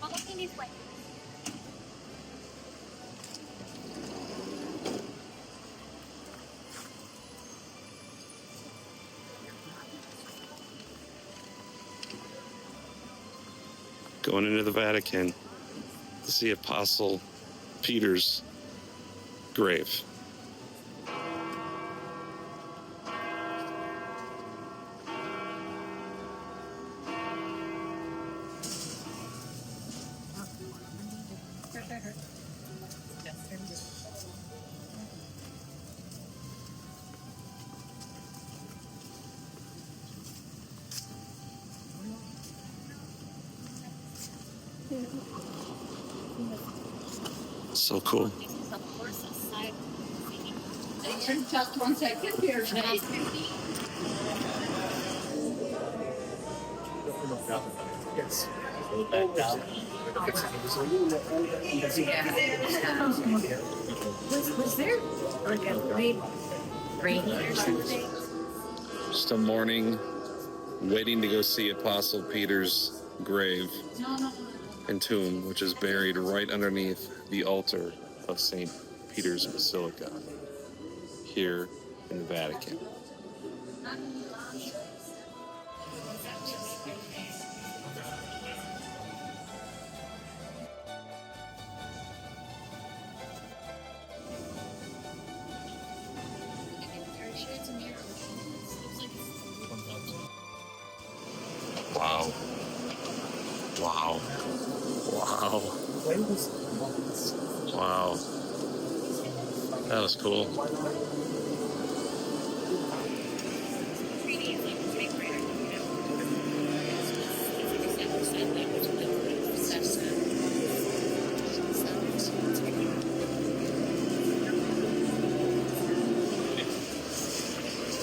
Walking this way. Going into the Vatican to see Apostle Peter's grave. So cool. Just 1 second here. Yes. Was there like a late rainy or something? Just a morning waiting to go see Apostle Peter's grave and tomb, which is buried right underneath the altar of St. Peter's Basilica here in the Vatican. Wow. Wow. Wow. Wow. That was cool.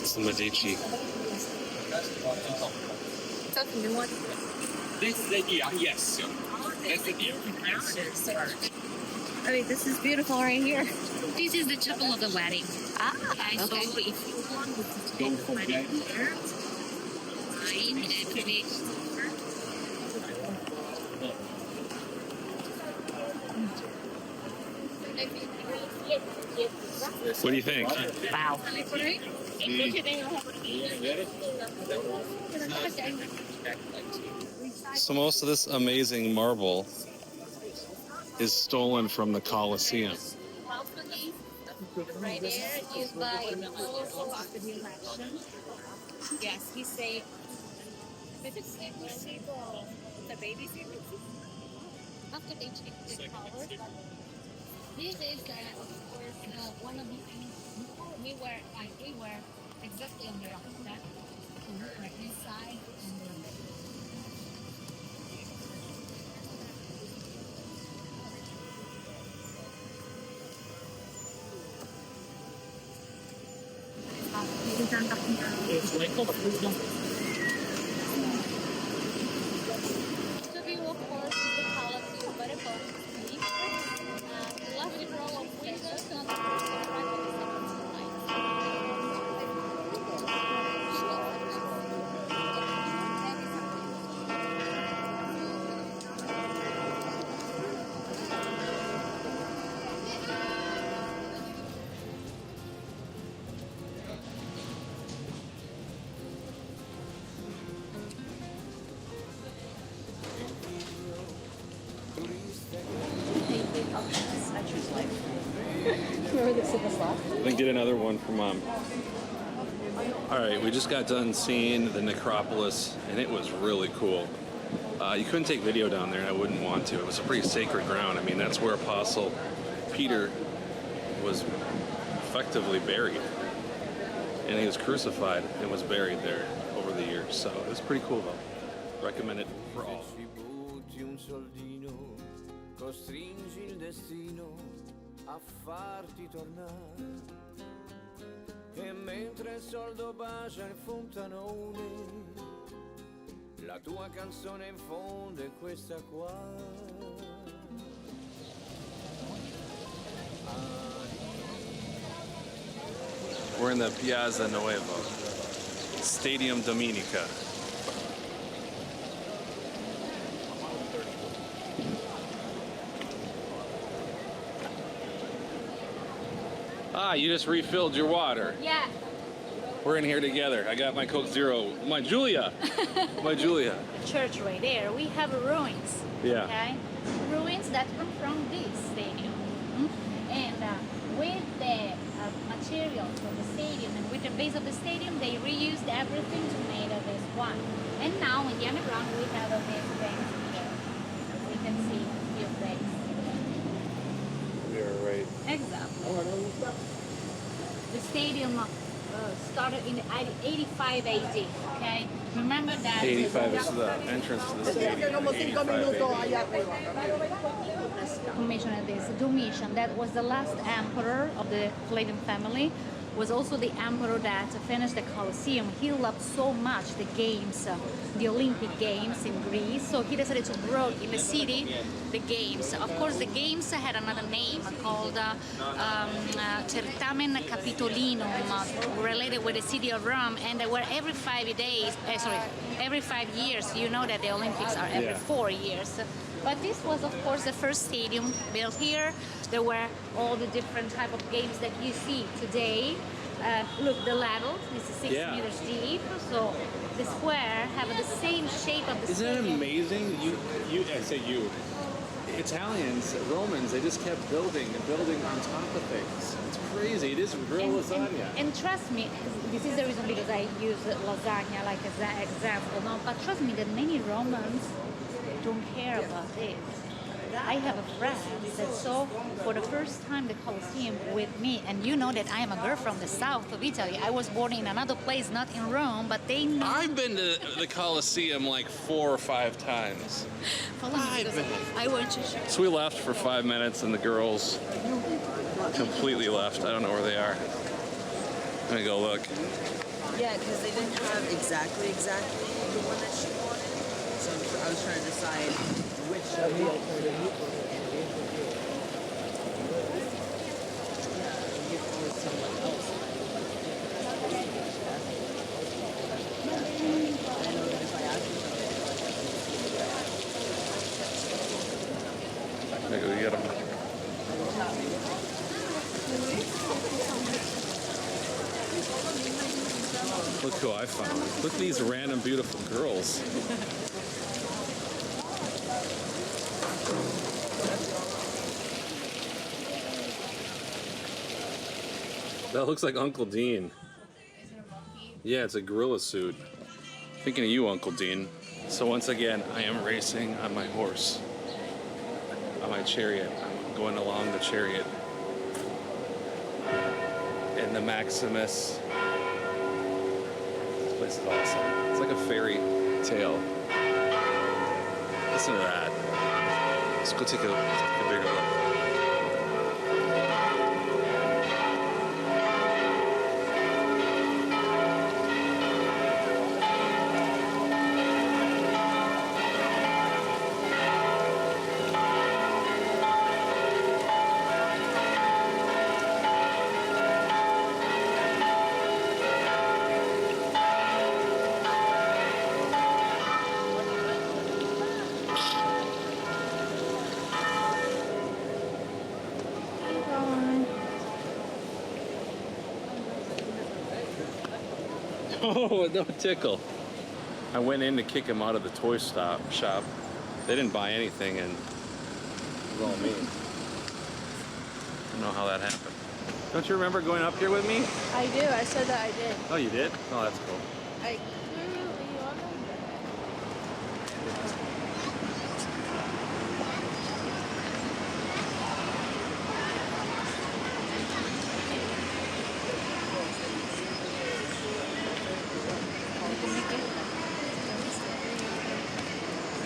It's the Medici. Is that the new one? This is the yes. That's the deal. I mean, this is beautiful right here. This is the chapel of the wedding. Okay. So if you want to take the wedding here, fine, and we... What do you think? Wow. So most of this amazing marble is stolen from the Colosseum. Right there is by yes, he say the baby after they check the power. This is of course one of the before we were exactly on the opposite. So we were inside and so we of course is the Colosseum, but above the left row of windows on the first right of the Remember the super slot? Then get another one for Mom. All right, we just got done seeing the necropolis, and it was really cool. You couldn't take video down there, and I wouldn't want to. It was a pretty sacred ground. I mean, that's where Apostle Peter was effectively buried. And he was crucified and was buried there over the years. So it was pretty cool, though. Recommend it for all. Costringi il destino a farti tornare. E mentre il soldo bacia il fontanone, la tua canzone in fondo è questa qua. We're in the Piazza Navona, Stadium Dominica. Ah, you just refilled your water. Yeah. We're in here together. I got my Coke Zero. My Julia. My Julia. Church right there. We have ruins. Yeah. Okay. Ruins that come from this stadium. And with the materials of the stadium and with the base of the stadium, they reused everything to make this one. And now in the underground, we have these things here. We can see a few things. You're right. Exactly. The stadium started in 85 AD, okay? Remember that. 85 is the entrance to the stadium. 85 Commission this. Domitian, that was the last emperor of the Flavian family, was also the emperor that finished the Colosseum. He loved so much the games, the Olympic Games in Greece, so he decided to grow in the city the games. Of course, the games had another name called Certamen Capitolinum, related with the city of Rome, and they were every 5 days, every 5 years. You know that the Olympics are every 4 years. But this was, of course, the first stadium built here. There were all the different type of games that you see today. Look, the level is 6 meters deep, so the square have the same shape of the Isn't stadium. it amazing? I say you. Italians, Romans, they just kept building and building on top of things. It's crazy. It is real lasagna. And trust me, this is the reason because I use lasagna like as an example. No, but trust me that many Romans don't care about this. I have a friend that saw for the first time the Colosseum with me, and you know that I am a girl from the south of Italy. I was born in another place, not in Rome, but they know. I've been to the Colosseum like 4 or 5 times. Follow me because I want to show. So we left for 5 minutes and the girls completely left. I don't know where they are. I'm gonna go look. Yeah, because they didn't have exactly the one that she wanted. So I was trying to decide which of the alternatives. I go get them. Look who I found. Look at these random beautiful girls. That looks like Uncle Dean. Yeah, it's a gorilla suit. Thinking of you, Uncle Dean. So once again, I am racing on my horse. On my chariot. I'm going along the chariot. And the Maximus. This place is awesome. It's like a fairy tale. Listen to that. Let's go take a bigger look. Oh, no tickle. I went in to kick him out of the toy shop. They didn't buy anything, and it was all me. I don't know how that happened. Don't you remember going up here with me? I do. I said that I did. Oh, you did? Oh, that's cool. I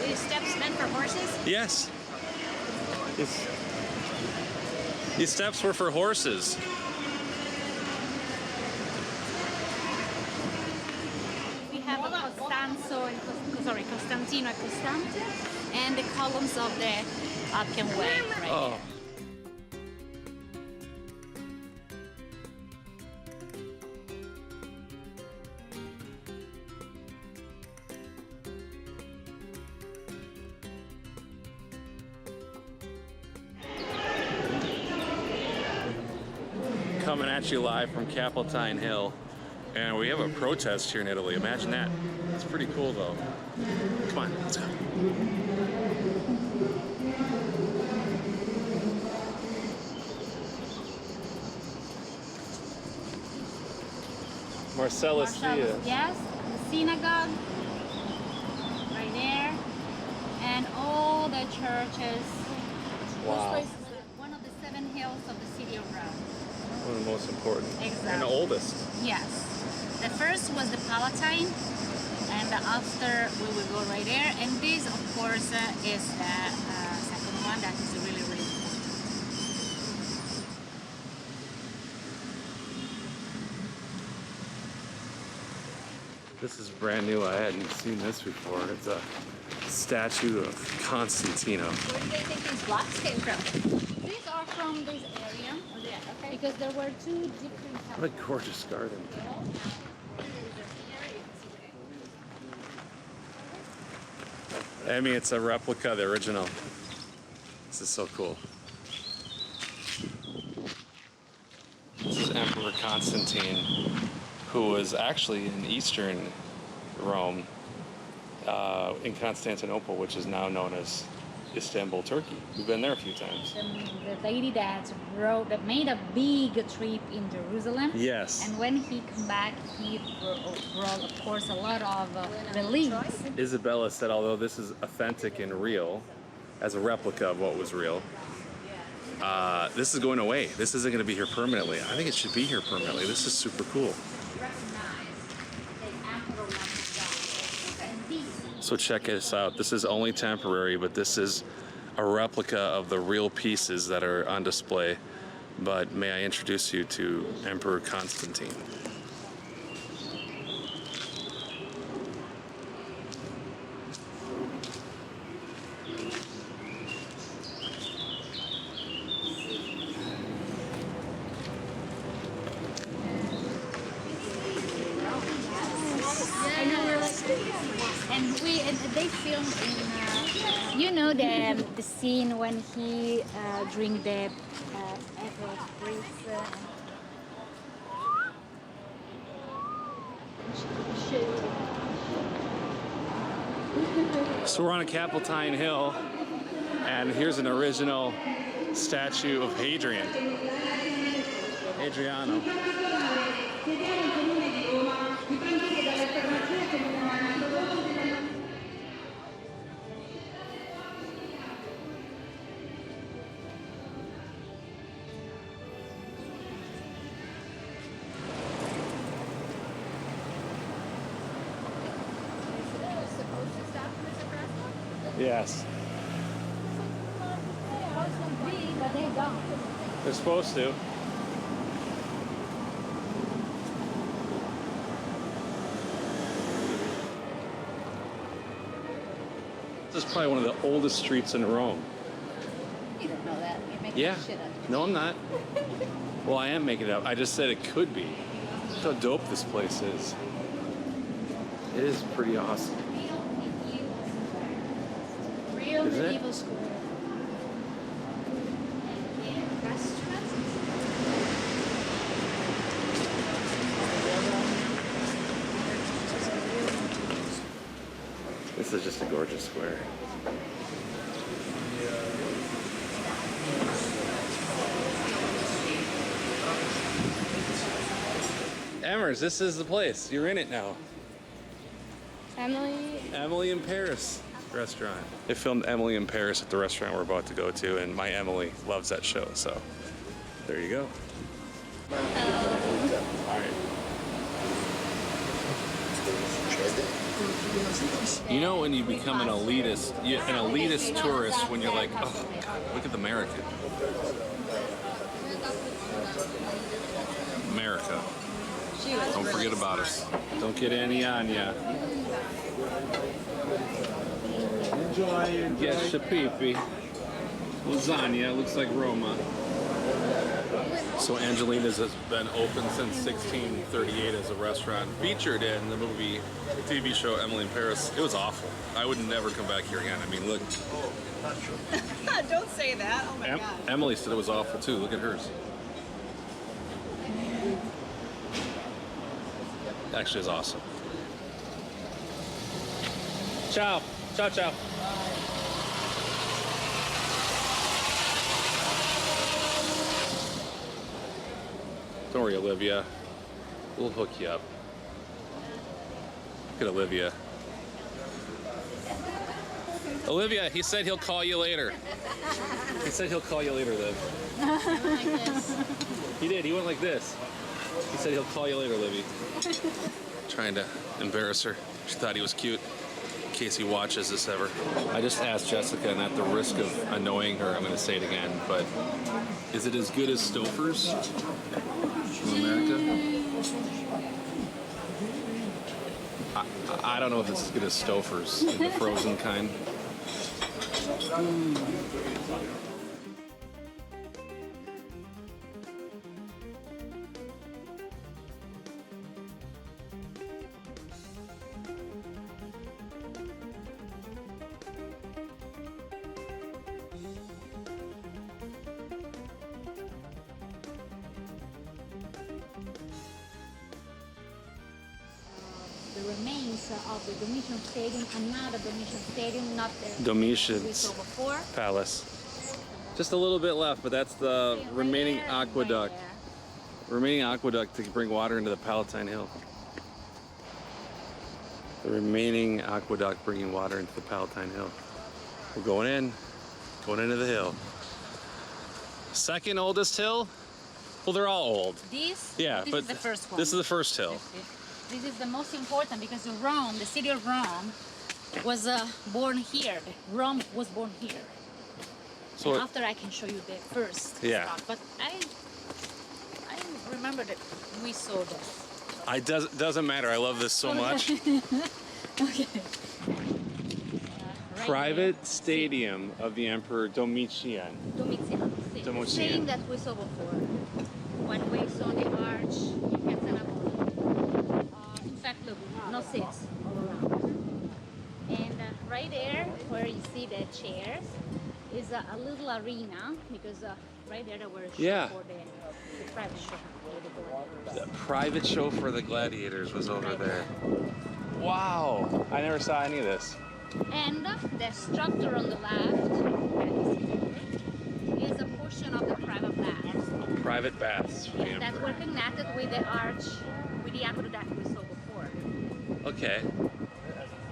These steps meant for horses? Yes. These steps were for horses. We have a Costantino and Costante, and the columns of the Appian Way right Oh. here. Coming at you live from Capitoline Hill. And we have a protest here in Italy. Imagine that. It's pretty cool though. Come on, let's go. Marcellus Via. Yes, the synagogue right there, and all the churches. Wow. This place is one of the 7 hills of the city of Rome. One of the most important. Exactly. And the oldest. Yes. The first was the Palatine, and after we will go right there. And this, of course, is the second one that is really, really important. This is brand new. I hadn't seen this before. It's a statue of Constantino. Where do they think these blocks came from? These are from this area. Oh, yeah, okay. Because there were 2 different. What a gorgeous garden. I mean, it's a replica of the original. This is so cool. This is Emperor Constantine, who was actually in eastern Rome, in Constantinople, which is now known as Istanbul, Turkey. We've been there a few times. The lady that made a big trip in Jerusalem. Yes. And when he came back, he brought, of course, a lot of relics. Isabella said, although this is authentic and real, as a replica of what was real, this is going away. This isn't going to be here permanently. I think it should be here permanently. This is super cool. So check this out. This is only temporary, but this is a replica of the real pieces that are on display. But may I introduce you to Emperor Constantine. And they filmed in, you know, the scene when he drink the apple spritz. So we're on a Capitoline Hill, and here's an original statue of Hadriano. Yes. But they don't. They're supposed to. This is probably one of the oldest streets in Rome. You don't know that. You're making Yeah. shit up. No, I'm not. Well, I am making it up. I just said it could be. Look how dope this place is. It is pretty awesome. Real Is it? medieval school. This is just a gorgeous square. Emmers, this is the place. You're in it now. Emily in Paris restaurant. They filmed Emily in Paris at the restaurant we're about to go to, and my Emily loves that show, so there you go. All right. You know when you become an elitist tourist when you're like, oh God, look at the American. America. Don't forget about us. Don't get any on ya. Enjoy. Yes, shapipi. Lasagna, looks like Roma. So Angelina's has been open since 1638 as a restaurant, featured in the movie, TV show Emily in Paris. It was awful. I would never come back here again. I mean, look. Don't say that. Oh my God. Emily said it was awful too. Look at hers. actually is awesome. Ciao. Ciao, ciao. Don't worry, Olivia. We'll hook you up. Look at Olivia. Olivia, he said he'll call you later. He said he'll call you later, Liv. Like this. He did. He went like this. He said he'll call you later, Livy. Trying to embarrass her. She thought he was cute. In case he watches this ever. I just asked Jessica, and at the risk of annoying her, I'm going to say it again, but is it as good as Stouffer's from America? I don't know if it's as good as Stouffer's, the frozen kind. The remains of the Domitian Stadium, another Domitian Stadium, not the we Domitian's saw before. Palace. Just a little bit left, but that's the Okay, remaining right there and aqueduct. right there. Remaining aqueduct to bring water into the Palatine Hill. The remaining aqueduct bringing water into the Palatine Hill. We're going into the hill. Second oldest hill? Well, they're all old. This, Yeah, this but is the first one. this is the first hill. This is the most important because Rome, the city of Rome, was born here. Rome was born here. So And after I can show you the first Yeah. spot, but I remember that we saw this. doesn't matter. I love this so much. Okay. Right Private here. stadium of the Emperor Domitian. Domitian. Domitian. Same that we saw before. When we saw the arch in Piazza Navona. In fact, look, no seats all around. And right there, where you see the chairs, is a little arena because right there were a show Yeah. for the private show. For the gladiators. The private show for the gladiators was over there. Wow, I never saw any of this. And the structure on the left is a portion of the private baths Private baths for the that Emperor. were connected with the arch, with the aqueduct we saw before. Okay.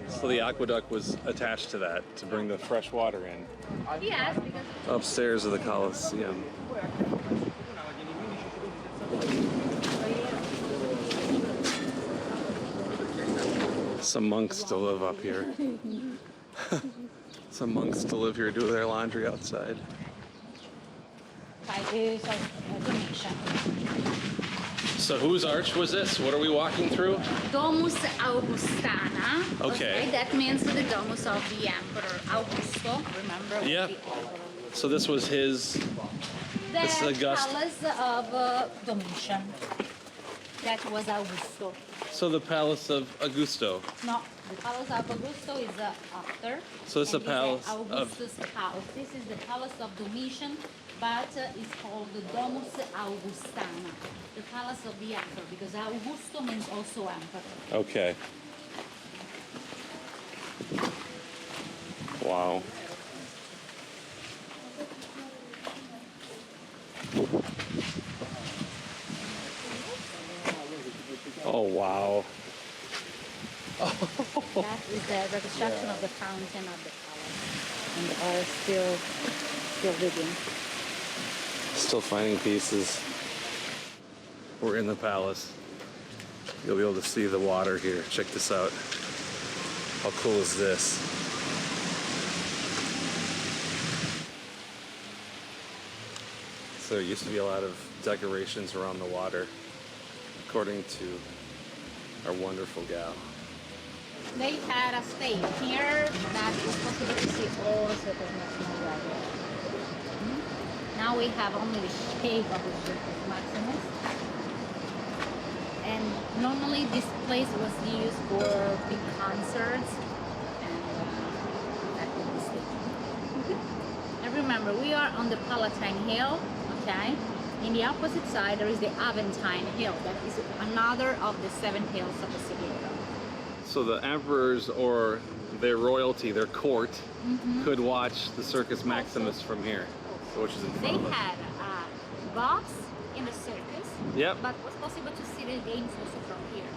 So the aqueduct was attached to that to bring the fresh water in. Yes, because Upstairs of the Colosseum. Some monks still live up here. Some monks still live here, do their laundry outside. So whose arch was this? What are we walking through? Domus Augustana. Okay. That means the domus of the Emperor Augusto. Remember? was Yeah. the emperor. So this was his. The This is August- palace of Domitian. That was Augusto. So the palace of Augusto. No, the palace of Augusto is after. So it's and the palace of- Augustus' house. This is the palace of Domitian, but it's called the Domus Augustana, the palace of the emperor, because Augusto means also emperor. Okay. Wow. Oh wow. That is the reconstruction of the fountain of the palace, and all still living. Still finding pieces. We're in the palace. You'll be able to see the water here. Check this out. How cool is this? So there used to be a lot of decorations around the water, according to our wonderful gal. They had a stage here that was possible to see all the Circus Maximus. Now we have only the shape of the Circus Maximus. And normally this place was used for big concerts. And that was it. And remember, we are on the Palatine Hill, okay? In the opposite side, there is the Palatine Hill. That is another of the 7 hills of Basilica. So the emperors or their royalty, their court, could watch the Circus Maximus from here, which is in front They of us. had a box in the circus, Yep. but it was possible to see the games also from here.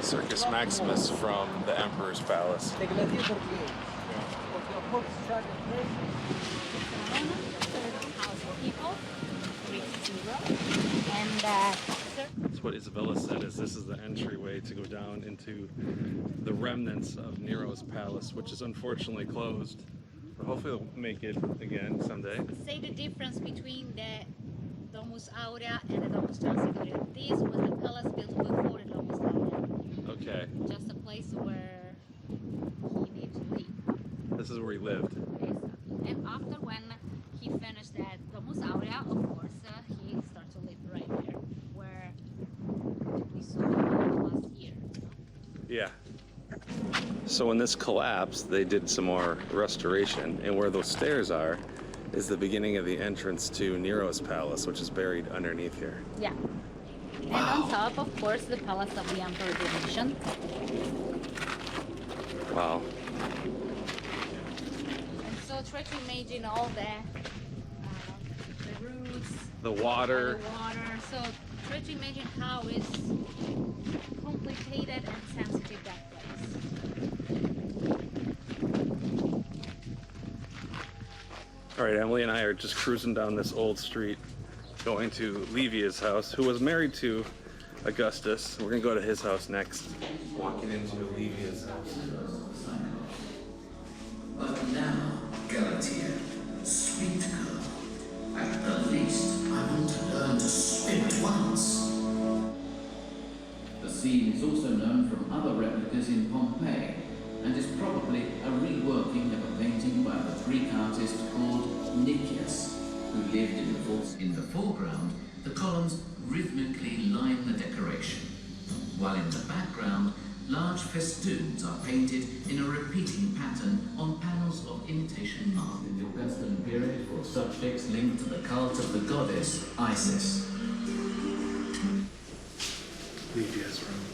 Circus Maximus from the Emperor's Palace. House of people, and That's what Isabella said, is this is the entryway to go down into the remnants of Nero's palace, which is unfortunately closed. But hopefully they'll make it again someday. say the difference between the Domus Aurea and the Domus Transitoria. This was the palace built before the Domus Aurea, Okay, just a place where he needed to live. this is where he lived. Exactly. And after when he finished that Domus Aurea, of course, he started to live right there, where we saw last year. Yeah. So when this collapsed, they did some more restoration, and where those stairs are is the beginning of the entrance to Nero's palace, which is buried underneath here. Yeah. And on top, of course, the palace of the Emperor Domitian. Wow. And so try to imagine all the roots, The water. the water. So try to imagine how it's complicated and sensitive that place. All right, Emily and I are just cruising down this old street, going to Livia's house, who was married to Augustus. We're gonna go to his house next. Walking into Livia's house. But now, Galatea, sweet girl, at the least, I want to learn to swim at once. The scene is also known from other replicas in Pompeii and is probably a reworking of a painting by the Greek artist called Nicias, who lived in the vaults. In the foreground, the columns rhythmically line the decoration, while in the background, large festoons are painted in a repeating pattern on panels of imitation marble. In the Augustan period, for subjects linked to the cult of the goddess Isis. Livia's room.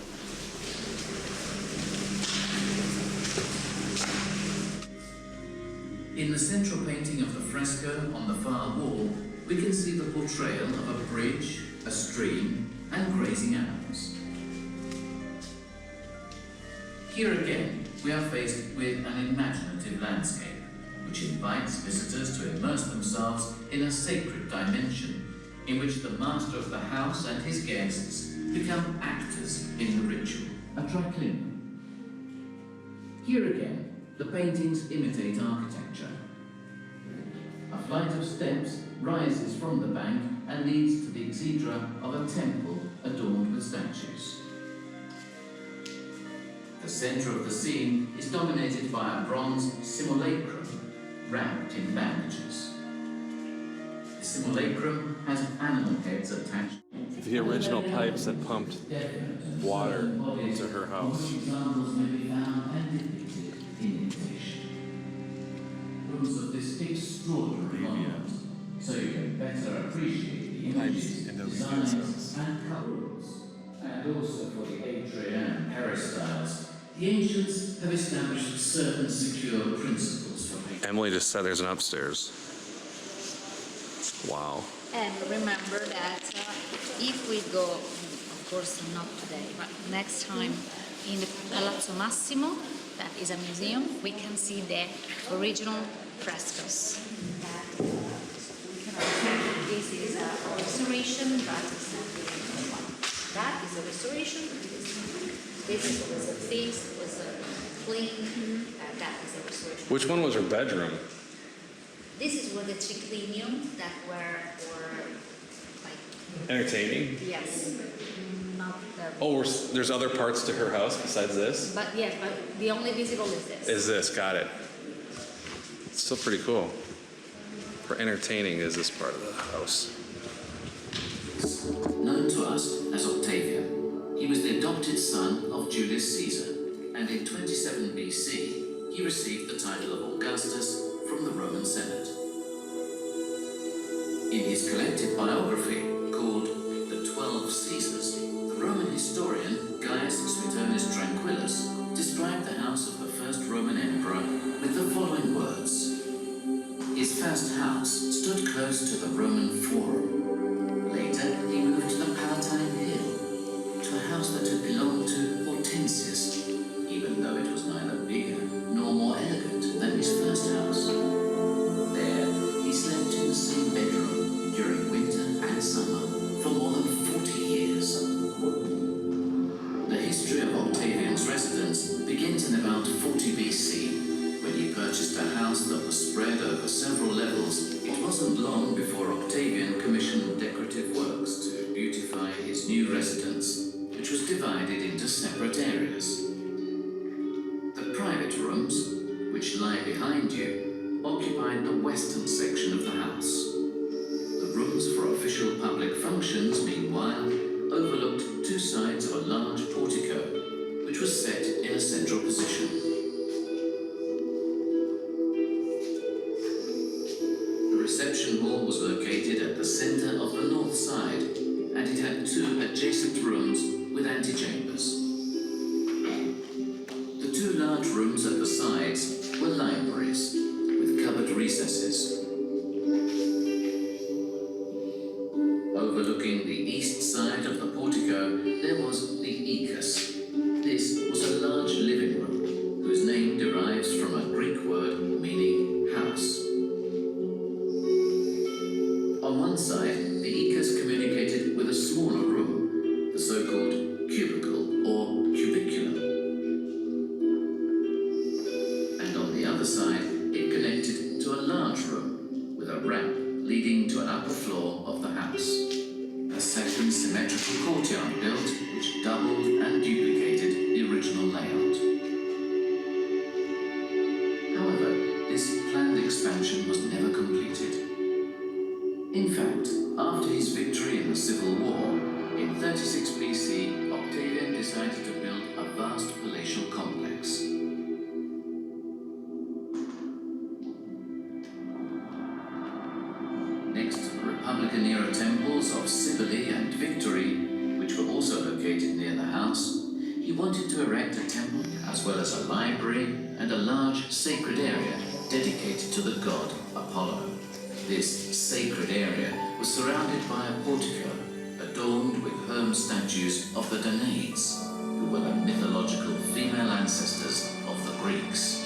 In the central painting of the fresco on the far wall, we can see the portrayal of a bridge, a stream, and grazing animals. Here again, we are faced with an imaginative landscape, which invites visitors to immerse themselves in a sacred dimension, in which the master of the house and his guests become actors in the ritual. A triclinium. Here again, the paintings imitate architecture. A flight of steps rises from the bank and leads to the exedra of a temple adorned with statues. The center of the scene is dominated by a bronze simulacrum wrapped in bandages. The simulacrum has animal heads attached. The original pipes that pumped water into her house. Examples may be found and depicted in imitation. Rooms of this extraordinary monument, so you can better appreciate the images, designs, and colors. And also for the atria and peristyles, the ancients have established certain secure principles for painting. Emily just said there's an upstairs. Wow. And remember that if we go, of course not today, but next time in the Palazzo Massimo, that is a museum, we can see the original frescoes. This is a restoration, that is a restoration. This was a piece, was a clean, that is a restoration. Which one was her bedroom? This is where the triclinium that were for like Entertaining? yes, not the. Oh, there's other parts to her house besides this? But yes, but the only visible is this. Is this, got it. It's still pretty cool. For entertaining is this part of the house. Known to us as Octavian, he was the adopted son of Julius Caesar, and in 27 BC, he received the title of Augustus from from the Roman Senate. In his collected biography called The 12 Caesars, the Roman historian Gaius Suetonius Tranquillus described the house of the first Roman emperor with the following words. His first house stood close to the Roman Forum. Later, he moved to the Palatine Hill, to a house that had belonged to Hortensius, even though it was neither bigger nor more elegant than his first house. There, he slept in the same bedroom during winter and summer for more than 40 years. The history of Octavian's residence begins in about 40 BC, when he purchased a house that was spread over several levels. It wasn't long before Octavian commissioned decorative works to beautify his new residence, which was divided into separate areas. The private rooms, which lie behind you, occupied the western section of the house. The rooms for official public functions, meanwhile, overlooked two sides of a large portico, which was set in a central position. The reception hall was located at the center of the north side, and it had two adjacent rooms with antechambers. The two large rooms at the sides were libraries, with cupboard recesses. Overlooking the east side of the portico, there was the Ecus. This was a large living room, whose name derives from a Greek word meaning house. On one side, the Ecus communicated with a smaller room, the so-called cubicle or cubiculum. And on the other side, it connected to a large room with a ramp leading to an upper floor of the house. A second symmetrical courtyard built, which doubled and duplicated the original layout. However, this planned expansion was never completed. In fact, after his victory in the Civil War, in 36 BC, Octavian decided to build a vast palatial complex. Next to the Republican era temples of Cybele and Victory, which were also located near the house, he wanted to erect a temple as well as a library and a large sacred area dedicated to the god Apollo. This sacred area was surrounded by a portico adorned with home statues of the Danaids, who were the mythological female ancestors of the Greeks.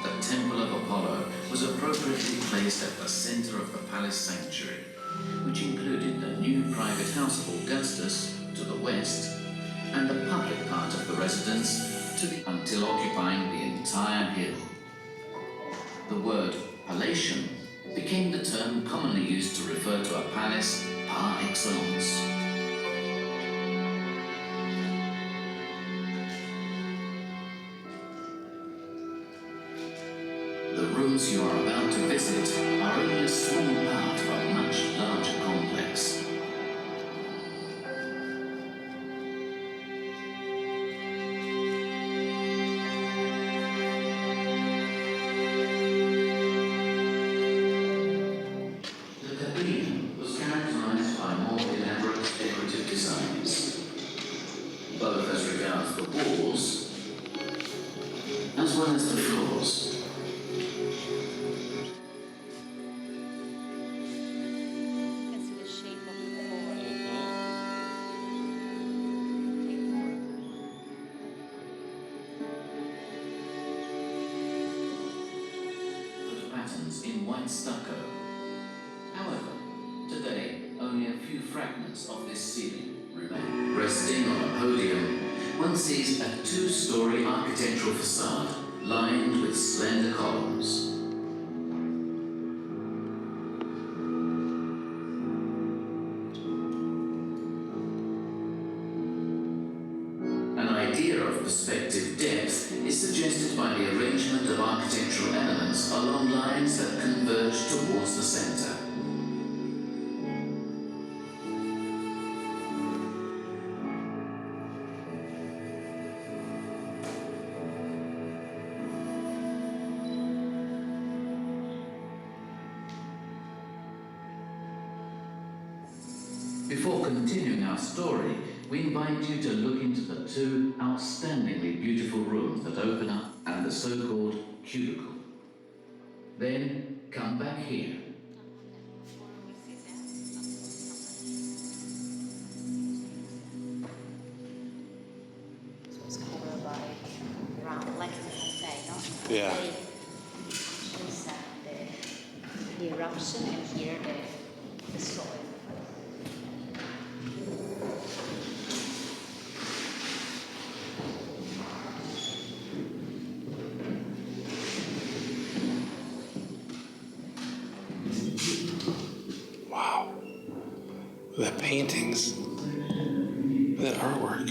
The Temple of Apollo was appropriately placed at the center of the palace sanctuary, which included the new private house of Augustus to the west and the public part of the residence to the until occupying the entire hill. The word palatium became the term commonly used to refer to a palace par excellence. The rooms you are about to visit are only a small part of a much larger complex. The Capitoline was characterized by more elaborate decorative designs, both as regards the walls as well as the floors. In white stucco. However, today only a few fragments of this ceiling remain. Resting on a podium, one sees a two-story architectural facade lined with slender columns. An idea of perspective depth is suggested by the arrangement of architectural elements along lines that converge towards the center. Before continuing our story, we invite you to look into the two outstandingly beautiful rooms that open up and the so-called cubicle. Then come back here. So it's covered by ground, like I say, no? Yeah. Just the eruption and here the soil. Wow. The paintings. That artwork.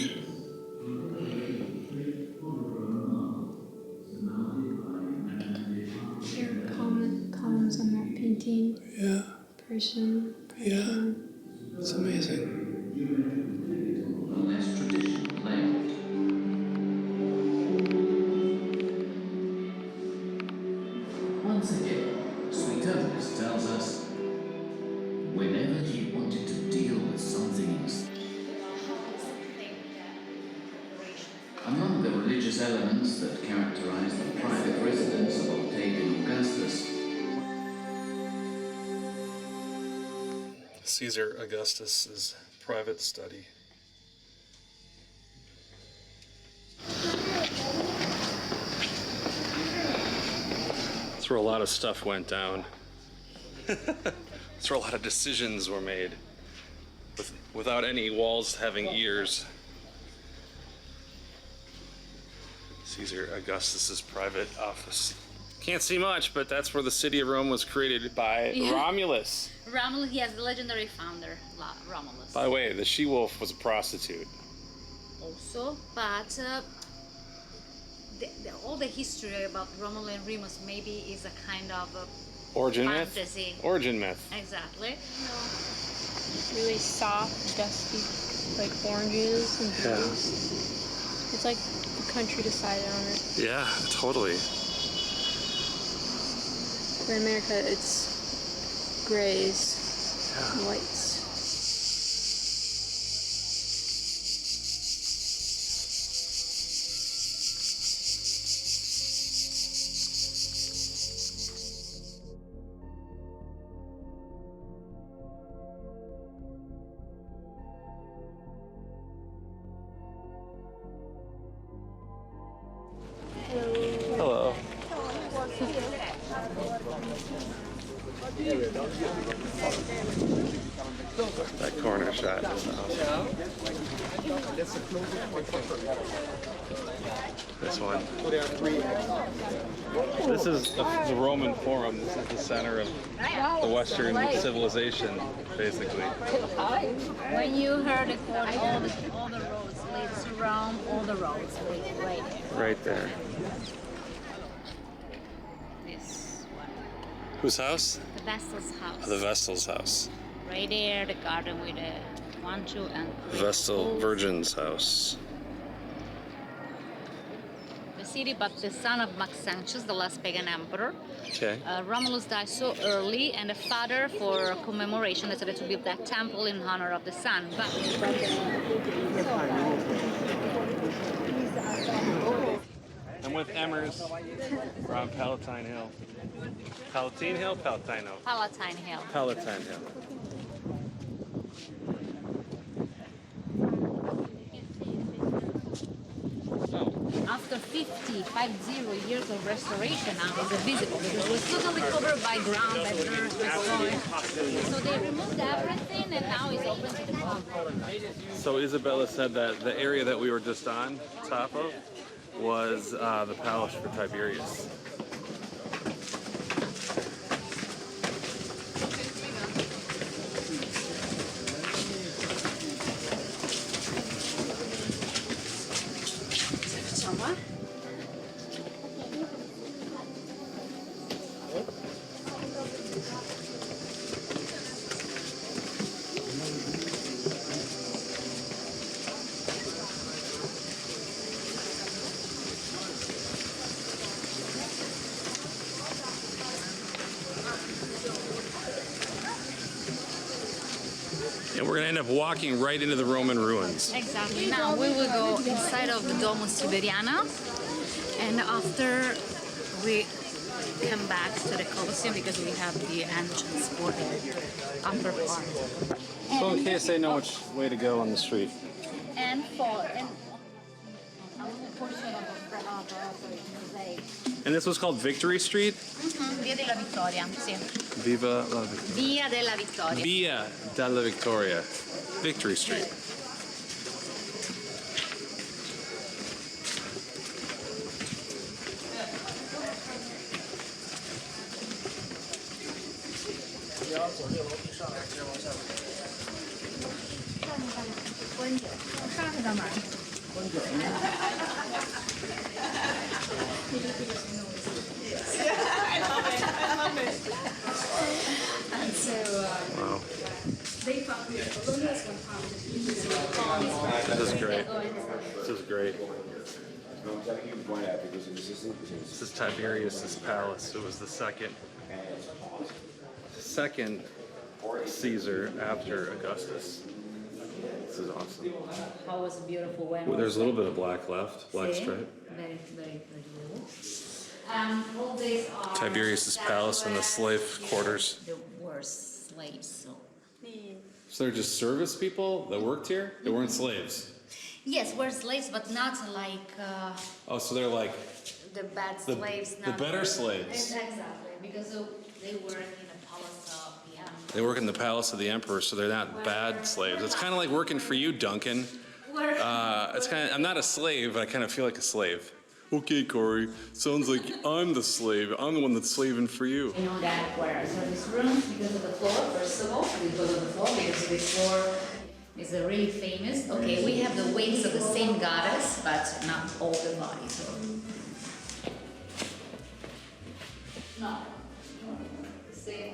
Here are columns on that painting. Yeah. Person. Yeah. It's amazing. A less traditional layout. Once again, Sweet Augustus tells us, whenever he wanted to deal with something among the religious elements that characterize the private residence of Octavian Augustus, Caesar Augustus's private study. That's where a lot of stuff went down. That's where a lot of decisions were made without any walls having ears. Caesar Augustus's private office. Can't see much, but that's where the city of Rome was created by Romulus. Romulus, yes, the legendary founder, Romulus. By the way, the she-wolf was a prostitute. Also, but all the history about Romulus and Remus maybe is a kind of Origin fantasy. myth? Origin myth. Exactly. Really soft, dusty, like oranges and Yeah. blues. It's like the country decided on it. Yeah, totally. For America, it's grays and whites. Hello. That corner shot is awesome. This one. This is the Roman Forum. This is the center of the Western civilization, basically. When you heard it, all the roads leads to Rome, all the roads lead right there. Right there. This one. Whose house? The Vestal's house. The Vestal's house. Right there, the garden with the 1, 2, and 3. Vestal Virgin's house. The city, but the son of Maxentius, the last pagan emperor. Okay. Romulus died so early, and the father, for commemoration, decided to build that temple in honor of the son. But I'm with Emmers. We're on Palatine Hill. Palatine Hill? Palatine Hill. Palatine Hill. Palatine Hill. After 50 years of restoration, now is visible because it was totally covered by ground, by dirt, by soil. So they removed everything, and now it's open to the public. So Isabella said that the area that we were just on top of was the palace for Tiberius. And we're gonna end up walking right into the Roman ruins. Exactly. Now we will go inside of the Domus Tiberiana, and after we come back to the Colosseum because we have the entrance for the upper part. So in case they know which way to go on the street. And for a portion of the And this was called Victory Street? Via della Vittoria, sì. Viva la Vittoria. Via della Vittoria. Via della Vittoria. Victory Street. Wow. This is great. This is great. This is Tiberius's palace. It was the second Caesar after Augustus. This is awesome. How was beautiful when Well, there's a little bit of black left, black See? stripe. Very, very beautiful. All these are Tiberius's palace and the slave quarters. the worst slaves. So. So they're just service people that worked here? They weren't slaves. Yes, we're slaves, but not like Oh, so they're like the bad the, slaves. the better slaves. Exactly, because they work in the palace of the emperor. They work in the palace of the emperor, so they're not bad slaves. It's kind of like working for you, Duncan. It's kind of, I'm not a slave, but I kind of feel like a slave. Okay, Corey, sounds like I'm the slave. I'm the one that's slaving for you. You know that where service rooms because of the floor, first of all, because of the floor, because this floor is a really famous. Okay, we have the wings of the same goddess, but not all the body. So. No. The same.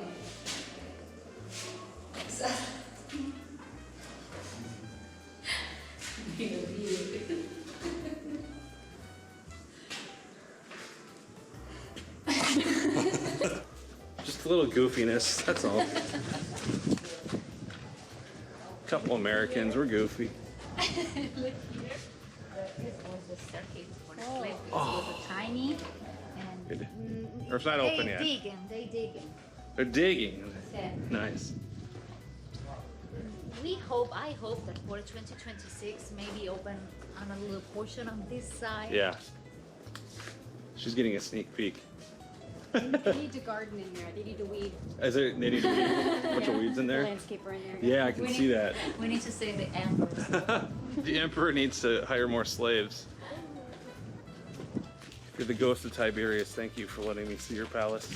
Just a little goofiness, that's all. Couple Americans, we're goofy. Look here. This was the staircase for the slave. It was a tiny and Good. Or it's not open yet. They digging. They're digging. Yeah. Nice. I hope that for 2026 maybe open on a little portion on this side. Yeah. She's getting a sneak peek. They need to garden in there. They need to weed. They need a bunch of weeds in there? Landscaper in there. Yeah, I can see that. We need to say the emperor. The emperor needs to hire more slaves. You're the ghost of Tiberius. Thank you for letting me see your palace.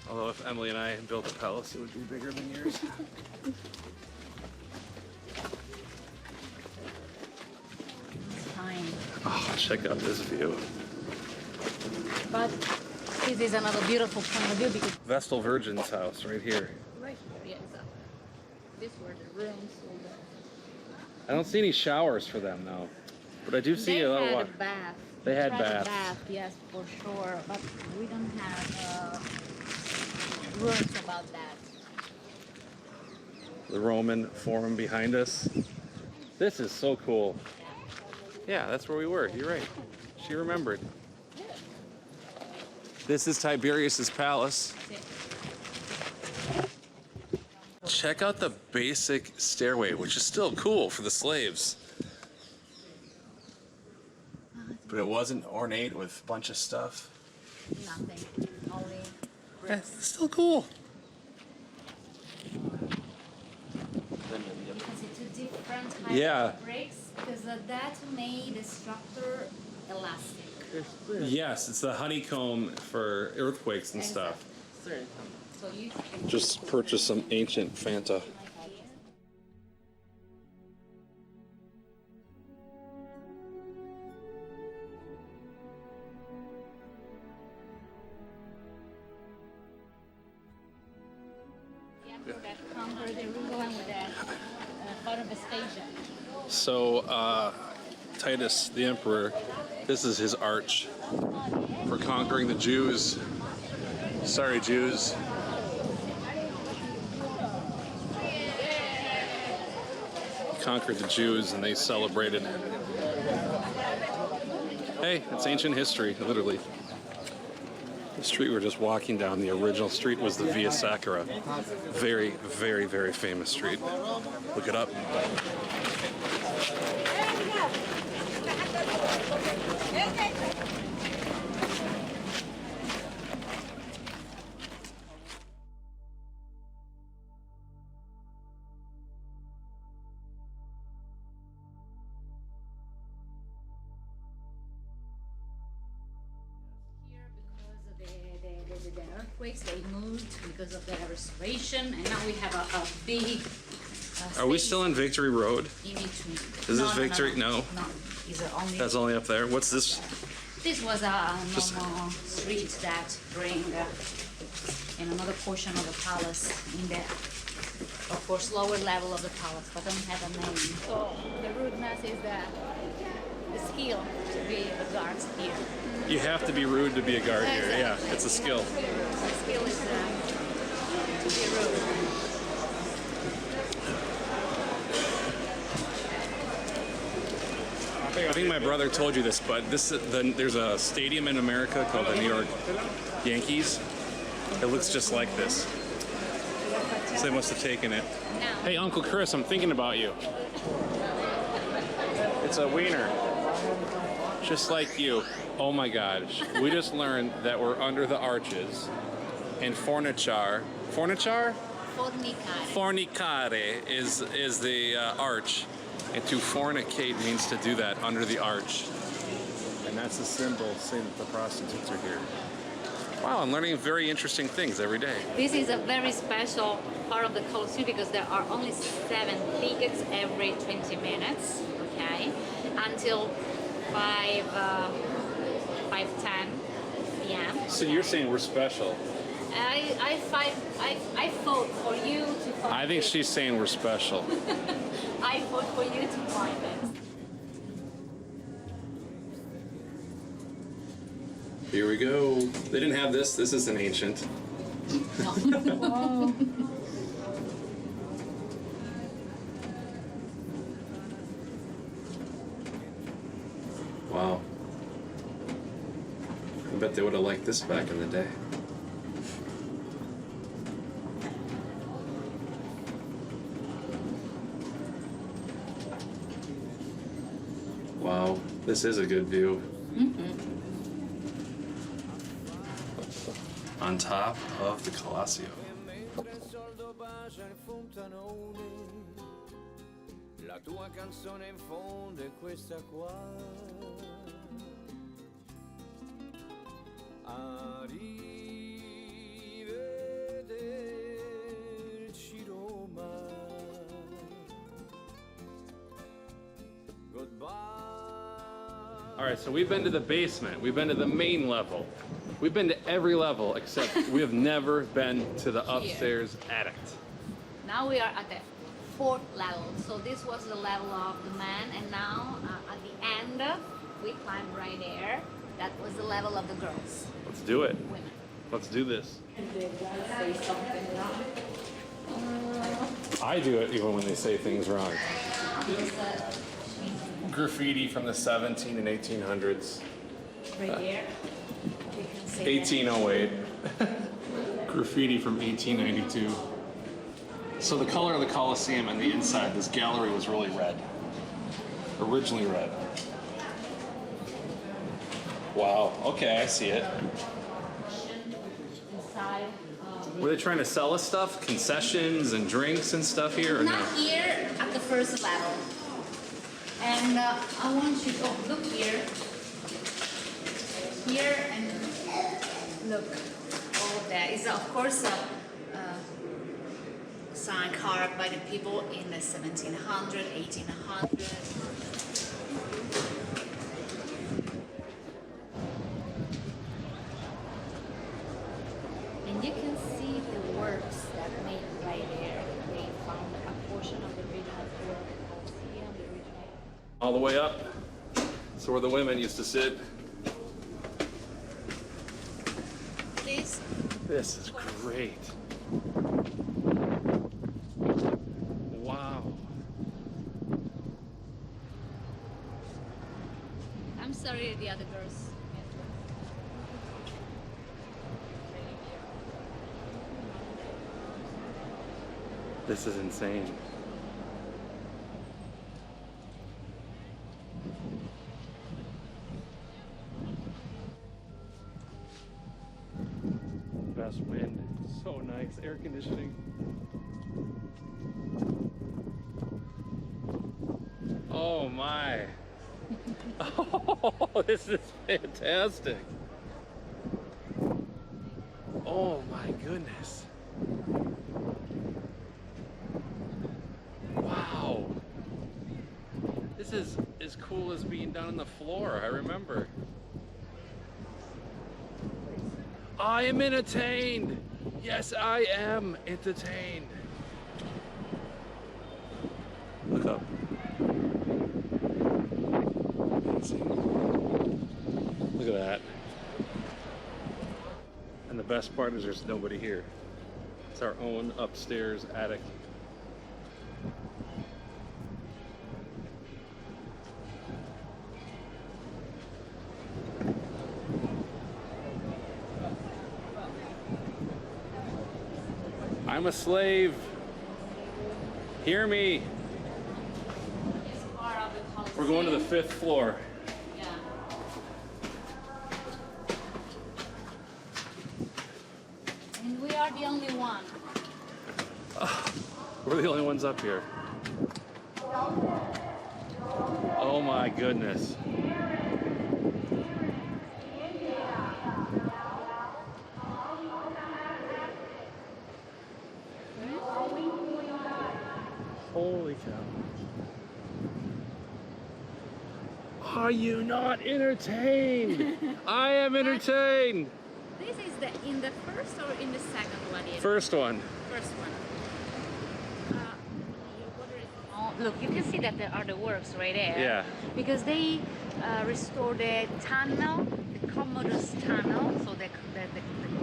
Although if Emily and I built a palace, it would be bigger than yours. Time. Oh, check out this view. But this is another beautiful point of view because Vestal Virgin's house right here. right here, yeah, exactly. These were the rooms. I don't see any showers for them though, but I do see a lot of They had water. a bath. They had tried a baths. bath, yes, for sure. But we don't have rooms about that. The Roman Forum behind us. This is so cool. Yeah, that's where we were. You're right. She remembered. This is Tiberius's palace. Check out the basic stairway, which is still cool for the slaves. But it wasn't ornate with a bunch of stuff. Nothing. Only Yeah, it's still cool. because it's a different type Yeah. of bricks because that made the structure elastic. Yes, it's the honeycomb for earthquakes and stuff. So you Just purchased some ancient Fanta. that conquered the Roman with that part of Vespasian. So, Titus, the emperor, this is his arch for conquering the Jews. Sorry, Jews. conquered the Jews and they celebrated. Hey, it's ancient history, literally. The street we're just walking down, the original street was the Via Sacra. Very, very, very famous street. Look it up. The earthquakes, they moved because of the restoration, and now we have a big Are we still in Victory Road? in between. Is this Victory? No. No, it's only. That's only up there. What's this? This was a normal street that bring in another portion of the palace in the, of course, lower level of the palace, but don't have a name. So the rudeness is the skill to be a guard here. You have to be rude to be a guard here. Exactly. Yeah, it's a skill. The skill is to be rude. I think my brother told you this, but there's a stadium in America called the New York Yankees. It looks just like this. So they must have taken it. Hey, Uncle Chris, I'm thinking about you. It's a wiener. Just like you. Oh my gosh. We just learned that we're under the arches and fornicare. Fornicare? Fornicare is the arch. And to fornicate means to do that under the arch. And that's the symbol saying that the prostitutes are here. Wow, I'm learning very interesting things every day. This is a very special part of the Colosseum because there are only 7 tickets every 20 minutes, okay? Until 5:10 p.m. So you're saying we're special? I fought for you to find I think it. she's saying we're special. I fought for you to find it. Here we go. They didn't have this. This is an ancient. Wow. Wow. I bet they would have liked this back in the day. Wow, this is a good view. On top of the Colosseum. La tua canzone in fondo è questa qua. Arrivederci Roma. Goodbye. All right, so we've been to the basement. We've been to the main level. We've been to every level except we have never been to the upstairs attic. Now we are at the 4th level. So this was the level of the men, and now at the end we climbed right there. That was the level of the girls. Let's do it. Women. Let's do this. Say something wrong. I do it even when they say things wrong. Graffiti from the 17 and 1800s. Right there. We can say 1808. Graffiti from 1892. So the color of the Colosseum and the inside, this gallery was really red. Originally red. Wow, okay, I see it. inside. Were they trying to sell us stuff? Concessions and drinks and stuff here, or no? Not here at the first level. And I want you to look here. Here and look. Oh, there is of course a sign carved by the people in the 1700, 1800. And you can see the works that made right there. They found a portion of the original floor of the Colosseum, the original. All the way up. So where the women used to sit. This is great. Wow. These are the other girls. This is insane. Best wind. So nice. Air conditioning. Oh my. Oh, this is fantastic. Oh my goodness. Wow. This is as cool as being down on the floor, I remember. I am entertained. Yes, I am entertained. Look up. Look at that. And the best part is there's nobody here. It's our own upstairs attic. I'm a slave. Hear me. We're going to the 5th floor. And we are the only one. We're the only ones up here. Oh my goodness. Holy cow. Are you not entertained? I am entertained. This is in the first or in the second one? First one. First one. Oh, look, you can see that there are the works right there. Yeah. Because they restored the tunnel, the Commodore's tunnel, so the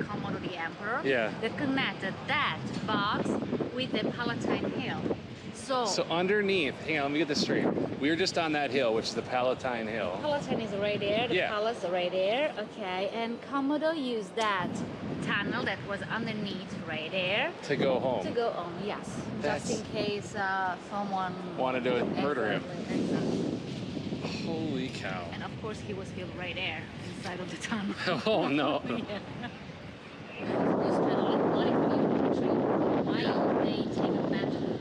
Commodore, the Emperor. Yeah. They connected that box with the Palatine Hill. So underneath, hang on, let me get this straight. We were just on that hill, which is the Palatine Hill. Palatine is right there, the Yeah. palace right there, okay, and Commodore used that tunnel that was underneath right there To go home. to go on, yes, That's- just in case someone Wanted to murder him. Exactly. Holy cow. And of course he was killed right there, inside of the tunnel. Oh no. Yeah. It's kind of like money for you, actually. Why don't they take advantage of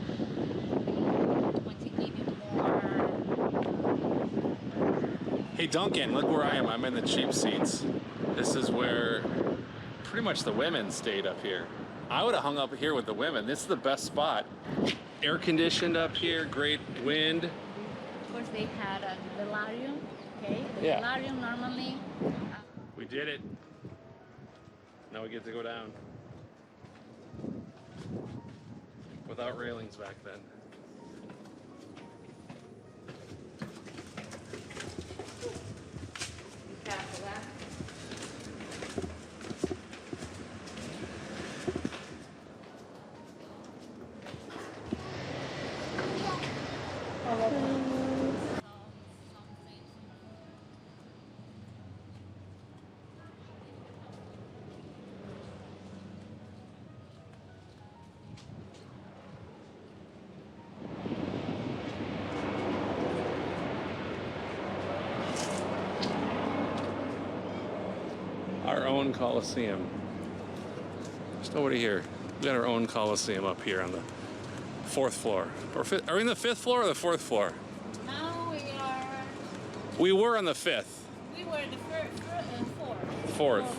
to give you more? Hey Duncan, look where I am. I'm in the cheap seats. This is where pretty much the women stayed up here. I would have hung up here with the women. This is the best spot. Air conditioned up here, great wind. Of course, they had a villarium. Okay, the Yeah. villarium normally. We did it. Now we get to go down. Without railings back then. Careful, huh? Our own Colosseum. There's nobody here. We got our own Colosseum up here on the 4th floor. Or fifth, are we in the 5th floor or the 4th floor? Now we are. We were on the 5th. We were the fourth. 4th.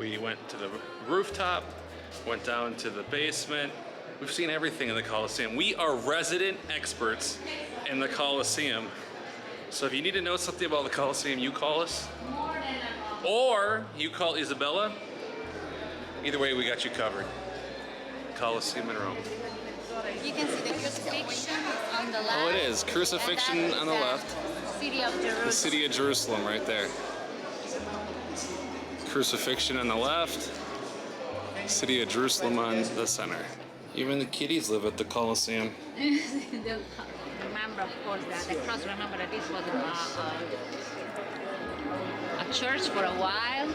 We went to the rooftop, went down to the basement. We've seen everything in the Colosseum. We are resident experts in the Colosseum. So if you need to know something about the Colosseum, you call us. Or you call Isabella. Either way, we got you covered. Colosseum in Rome. You can see the crucifixion on the left. Oh, it is. Crucifixion And that on the is left. City of Jerusalem. The city of Jerusalem right there. Crucifixion on the left. City of Jerusalem on the center. Even the kitties live at the Colosseum. Remember, of course, that the cross. Remember that this was a church for a while.